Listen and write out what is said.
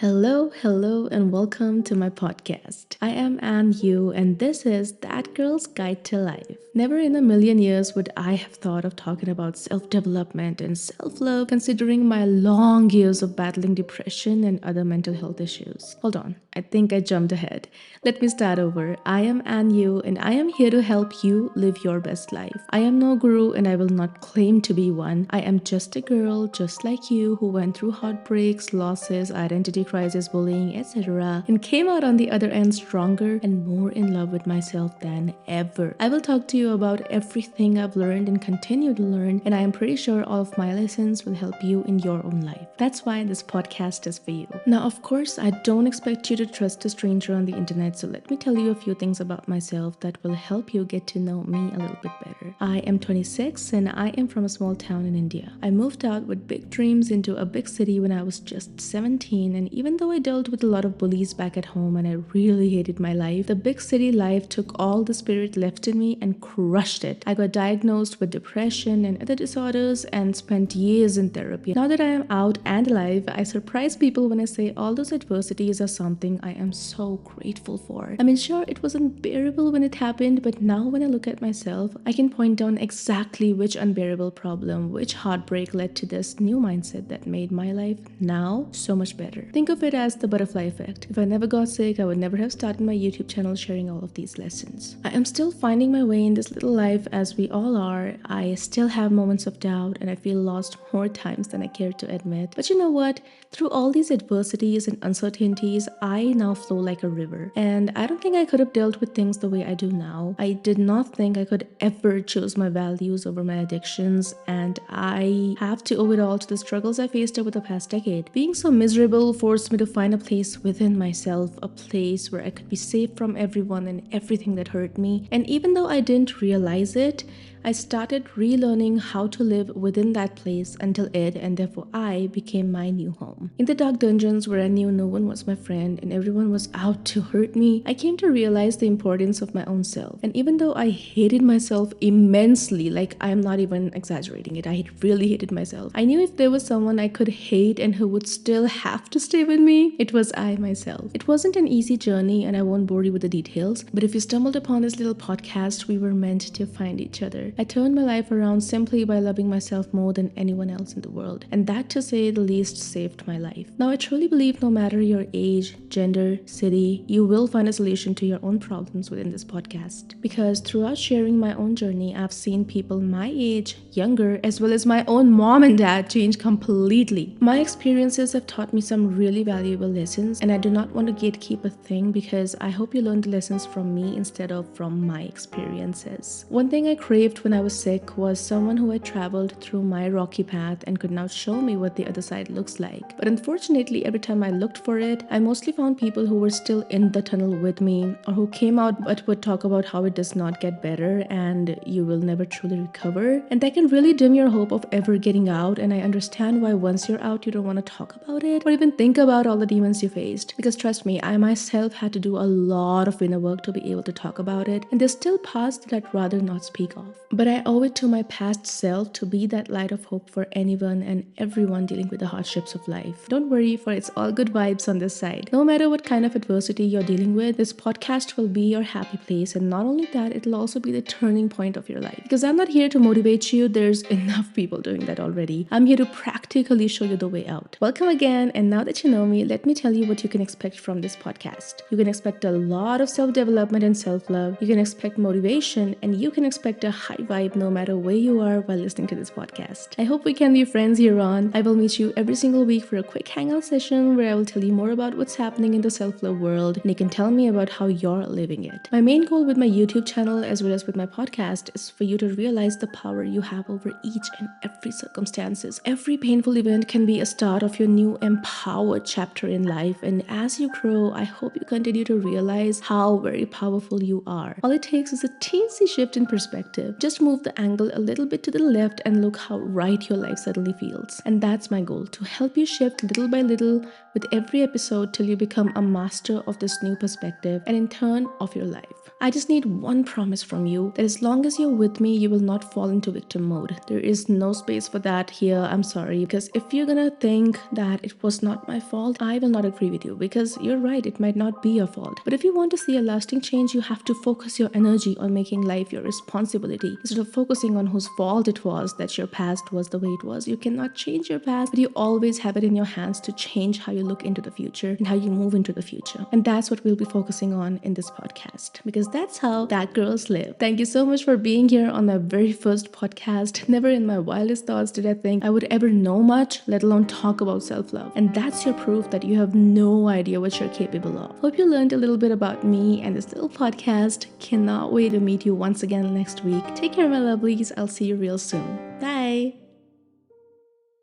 Hello, and welcome to my podcast. I am Anne Yu, and this is That Girl's Guide to Life. Never in a million years would I have thought of talking about self development and self love, considering my long years of battling depression and other mental health issues. Hold on, I think I jumped ahead. Let me start over. I am Anne Yu, and I am here to help you live your best life. I am no guru, and I will not claim to be one. I am just a girl, just like you, who went through heartbreaks, losses, identity crisis, bullying, etc., and came out on the other end stronger and more in love with myself than ever. I will talk to you about everything I've learned and continue to learn, and I am pretty sure all of my lessons will help you in your own life. That's why this podcast is for you. Now, of course, I don't expect you to trust a stranger on the internet, so let me tell you a few things about myself that will help you get to know me a little bit better. I am 26 and I am from a small town in India. I moved out with big dreams into a big city when I was just 17, and even though I dealt with a lot of bullies back at home and I really hated my life, the big city life took all the spirit left in me and crushed it. I got diagnosed with depression and other disorders and spent years in therapy. Now that I am out and alive, I surprise people when I say all those adversities are something I am so grateful for. I mean, sure, it was unbearable when it happened, but now when I look at myself, I can point down exactly which unbearable problem, which heartbreak led to this new mindset that made my life now so much better. Think of it as the butterfly effect. If I never got sick, I would never have started my YouTube channel sharing all of these lessons. I am still finding my way in this little life as we all are. I still have moments of doubt and I feel lost more times than I care to admit. But you know what? Through all these adversities and uncertainties, I now flow like a river. And I don't think I could have dealt with things the way I do now. I did not think I could ever choose my values over my addictions, and I have to owe it all to the struggles I faced over the past decade. Being so miserable forced me to find a place within myself, a place where I could be safe from everyone and everything that hurt me. And even though I didn't realize it, I started relearning how to live within that place until it, and therefore I, became my new home. In the dark dungeons where I knew no one was my friend and everyone was out to hurt me, I came to realize the importance of my own self. And even though I hated myself immensely, like I am not even exaggerating it, I really hated myself, I knew if there was someone I could hate and who would still have to stay with me, it was I myself. It wasn't an easy journey and I won't bore you with the details, but if you stumbled upon this little podcast, we were meant to find each other. I turned my life around simply by loving myself more than anyone else in the world, and that, to say the least, saved my life. Now, I truly believe no matter your age, gender, city, you will find a solution to your own problems within this podcast. Because throughout sharing my own journey, I've seen people my age, younger, as well as my own mom and dad change completely. My experiences have taught me some really valuable lessons, and I do not want to gatekeep a thing because I hope you learn the lessons from me instead of from my experiences. One thing I craved when I was sick was someone who had traveled through my rocky path and could now show me what the other side looks like. But unfortunately, every time I looked for it, I mostly found people who were still in the tunnel with me, or who came out but would talk about how it does not get better and you will never truly recover. And that can really dim your hope of ever getting out, and I understand why once you're out, you don't want to talk about it or even think about all the demons you faced. Because trust me, I myself had to do a lot of inner work to be able to talk about it, and there's still parts that I'd rather not speak of. But I owe it to my past self to be that light of hope for anyone and everyone dealing with the hardships of life. Don't worry, for it's all good vibes on this side. No matter what kind of adversity you're dealing with, this podcast will be your happy place, and not only that, it'll also be the turning point of your life. Because I'm not here to motivate you, there's enough people doing that already. I'm here to practically show you the way out. Welcome again, and now that you know me, let me tell you what you can expect from this podcast. You can expect a lot of self-development and self-love. You can expect motivation, and you can expect a high vibe no matter where you are while listening to this podcast. I hope we can be friends here on. I will meet you every single week for a quick hangout session where I will tell you more about what's happening in the self-love world, and you can tell me about how you're living it. My main goal with my YouTube channel as well as with my podcast is for you to realize the power you have over each and every circumstances. Every painful event can be a start of your new empowered chapter in life, and as you grow, I hope you continue to realize how very powerful you are. All it takes is a teensy shift in perspective. Just Just move the angle a little bit to the left and look how right your life suddenly feels. And that's my goal, to help you shift little by little with every episode till you become a master of this new perspective and in turn of your life. I just need one promise from you, that as long as you're with me, you will not fall into victim mode. There is no space for that here. I'm sorry, because if you're gonna think that it was not my fault, I will not agree with you, because you're right, it might not be your fault. But if you want to see a lasting change, you have to focus your energy on making life your responsibility instead of focusing on whose fault it was that your past was the way it was. You cannot change your past, but you always have it in your hands to change how you look into the future and how you move into the future. And that's what we'll be focusing on in this podcast, because that's how that girls live. Thank you so much for being here on my very first podcast. Never in my wildest thoughts did I think I would ever know much, let alone talk about self-love. And that's your proof that you have no idea what you're capable of. Hope you learned a little bit about me and this little podcast. Cannot wait to meet you once again next week. Take care, my lovelies. I'll see you real soon. Bye.